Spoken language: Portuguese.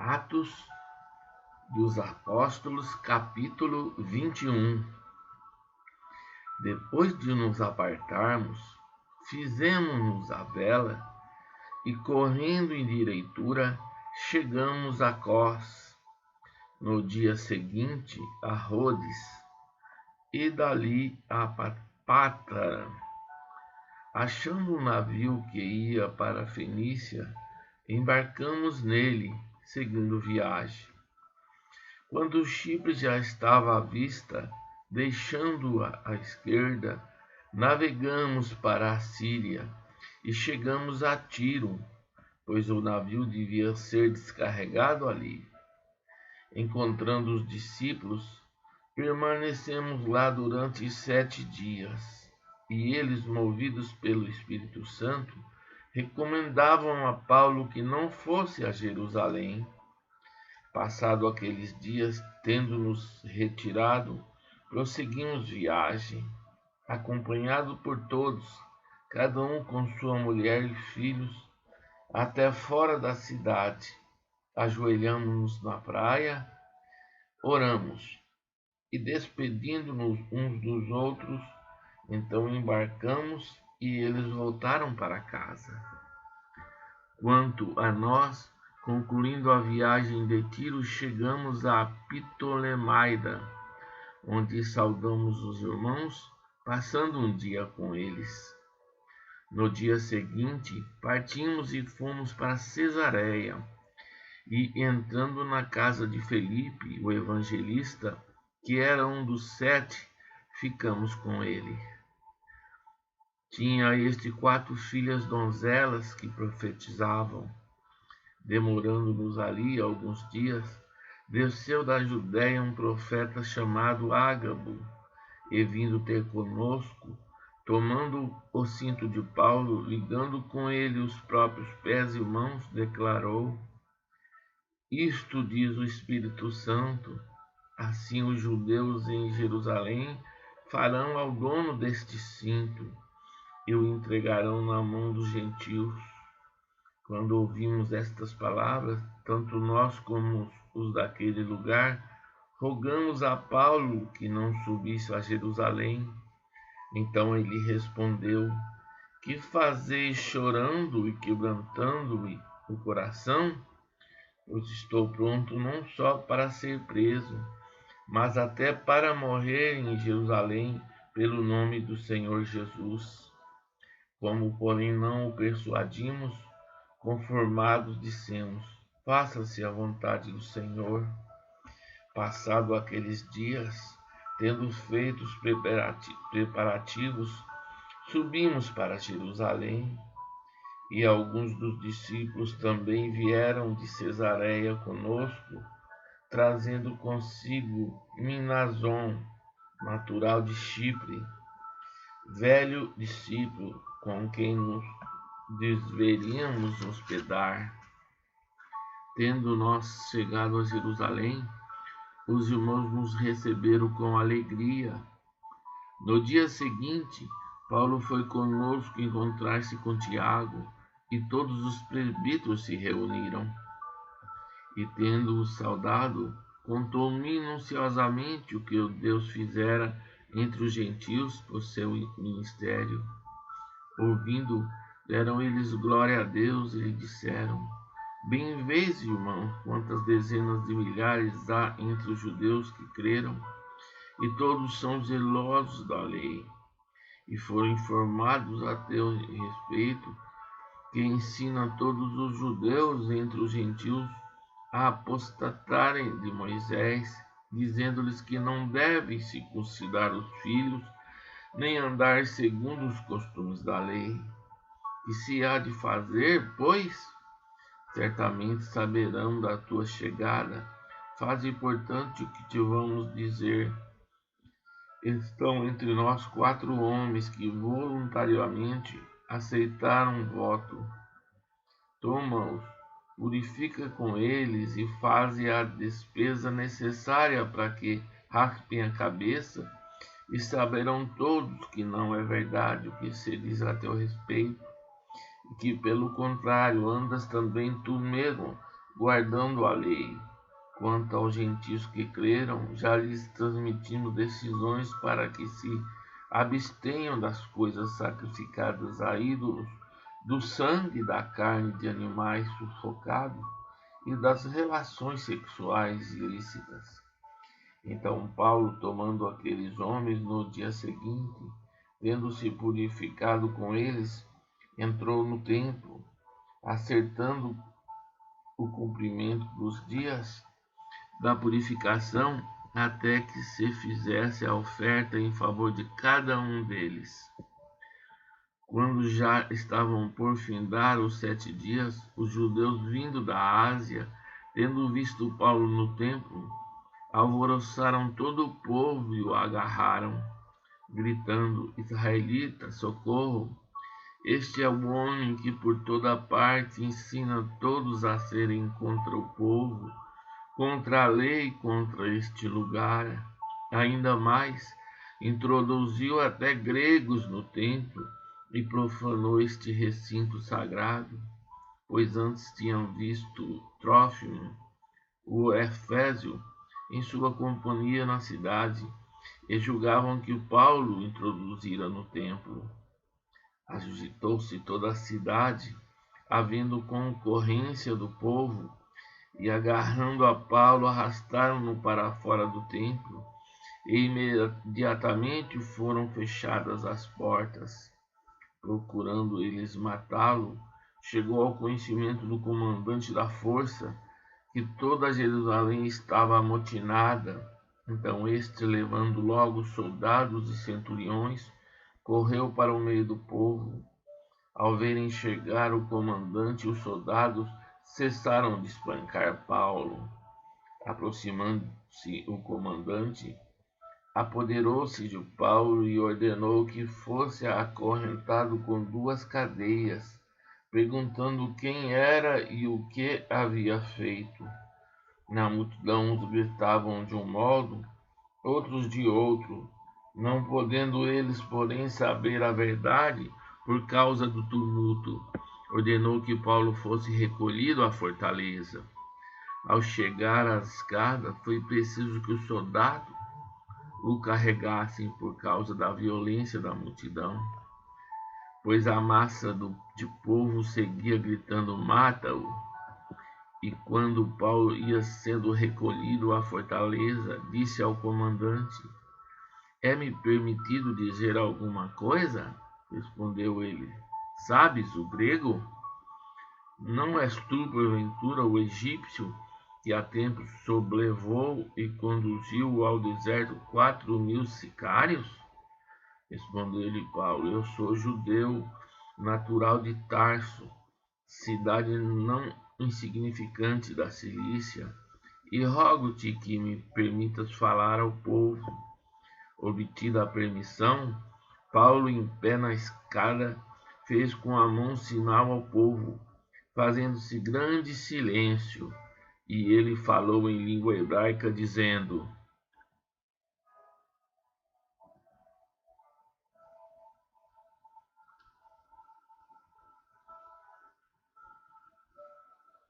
Atos dos Apóstolos, capítulo 21. Depois de nos apartarmos, fizemos-nos à vela e, correndo em direitura, chegamos a Cós. No dia seguinte, a Rhodes, e dali a Pátara. Achando um navio que ia para a Fenícia, embarcamos nele, seguindo viagem. Quando Chipre já estava à vista, deixando-a à esquerda, navegamos para a Síria e chegamos a Tiro, pois o navio devia ser descarregado ali. Encontrando os discípulos, permanecemos lá durante 7 dias, e eles, movidos pelo Espírito Santo, recomendavam a Paulo que não fosse a Jerusalém. Passado aqueles dias, tendo-nos retirado, prosseguimos viagem, acompanhado por todos, cada um com sua mulher e filhos, até fora da cidade. Ajoelhamos-nos na praia, oramos, e despedindo-nos uns dos outros, então embarcamos e eles voltaram para casa. Quanto a nós, concluindo a viagem de Tiro, chegamos a Ptolemaida, onde saudamos os irmãos, passando um dia com eles. No dia seguinte, partimos e fomos para Cesareia, e entrando na casa de Felipe, o evangelista, que era um dos 7, ficamos com ele. Tinha este 4 filhas donzelas que profetizavam. Demorando-nos ali alguns dias, desceu da Judéia um profeta chamado Ágabo, e vindo ter conosco, tomando o cinto de Paulo, ligando com ele os próprios pés e mãos, declarou: Isto diz o Espírito Santo, assim os judeus em Jerusalém farão ao dono deste cinto e o entregarão na mão dos gentios. Quando ouvimos estas palavras, tanto nós como os daquele lugar, rogamos a Paulo que não subisse a Jerusalém. Então ele respondeu: Que fazeis chorando e quebrantando-me o coração? Pois estou pronto não só para ser preso, mas até para morrer em Jerusalém pelo nome do Senhor Jesus. Como, porém, não o persuadimos, conformados, dissemos: Faça-se a vontade do Senhor. Passado aqueles dias, tendo feito os preparativos, subimos para Jerusalém, e alguns dos discípulos também vieram de Cesareia conosco, trazendo consigo Minason, natural de Chipre, velho discípulo com quem nos deveríamos hospedar. Tendo nós chegado a Jerusalém, os irmãos nos receberam com alegria. No dia seguinte, Paulo foi conosco encontrar-se com Tiago, e todos os presbíteros se reuniram. E tendo-o saudado, contou minuciosamente o que Deus fizera entre os gentios por seu ministério. Ouvindo, deram eles glória a Deus e lhe disseram: Bem vês, irmão, quantas dezenas de milhares há entre os judeus que creram, e todos são zelosos da lei, e foram informados a teu respeito, que ensina todos os judeus entre os gentios a apostatarem de Moisés, dizendo-lhes que não devem circuncidar os filhos, nem andar segundo os costumes da lei. Que se há de fazer, pois? Certamente saberão da tua chegada. Faze, portanto, o que te vamos dizer. Estão entre nós 4 homens que voluntariamente aceitaram o voto. Toma-os, purifica com eles e faze a despesa necessária para que raspem a cabeça, e saberão todos que não é verdade o que se diz a teu respeito, e que, pelo contrário, andas também tu mesmo guardando a lei. Quanto aos gentios que creram, já lhes transmitindo decisões para que se abstenham das coisas sacrificadas a ídolos, do sangue da carne de animais sufocados e das relações sexuais ilícitas. Então Paulo, tomando aqueles homens no dia seguinte, tendo-se purificado com eles, entrou no templo, acertando o cumprimento dos dias da purificação, até que se fizesse a oferta em favor de cada um deles. Quando já estavam por findar os 7 dias, os judeus vindo da Ásia, tendo visto Paulo no templo, alvoroçaram todo o povo e o agarraram, gritando: Israelita, socorro! Este é o homem que por toda parte ensina todos a serem contra o povo, contra a lei, contra este lugar. Ainda mais, introduziu até gregos no templo e profanou este recinto sagrado, pois antes tinham visto Trófimo, o Efésio, em sua companhia na cidade, e julgavam que o Paulo introduzira no templo. Agitou-se toda a cidade, havendo concorrência do povo, e agarrando a Paulo, arrastaram-no para fora do templo, e imediatamente foram fechadas as portas. Procurando eles matá-lo, chegou ao conhecimento do comandante da força que toda Jerusalém estava amotinada. Então este, levando logo soldados e centuriões, correu para o meio do povo. Ao verem chegar o comandante e os soldados, cessaram de espancar Paulo. Aproximando-se o comandante, apoderou-se de Paulo e ordenou que fosse acorrentado com 2 cadeias, perguntando quem era e o que havia feito. Na multidão uns gritavam de um modo, outros de outro, não podendo eles, porém, saber a verdade por causa do tumulto. Ordenou que Paulo fosse recolhido à fortaleza. Ao chegar à escada, foi preciso que os soldados o carregassem por causa da violência da multidão, pois a massa de povo seguia gritando: mata-o! E quando Paulo ia sendo recolhido à fortaleza, disse ao comandante: é-me permitido dizer alguma coisa? Respondeu ele: sabes o grego? Não és tu, porventura, o egípcio que há tempos sobrelevou e conduziu ao deserto 4.000 sicários? Respondeu-lhe Paulo: eu sou judeu, natural de Tarso, cidade não insignificante da Cilícia, e rogo-te que me permitas falar ao povo. Obtida a permissão, Paulo, em pé na escada, fez com a mão sinal ao povo, fazendo-se grande silêncio, e ele falou em língua hebraica, dizendo: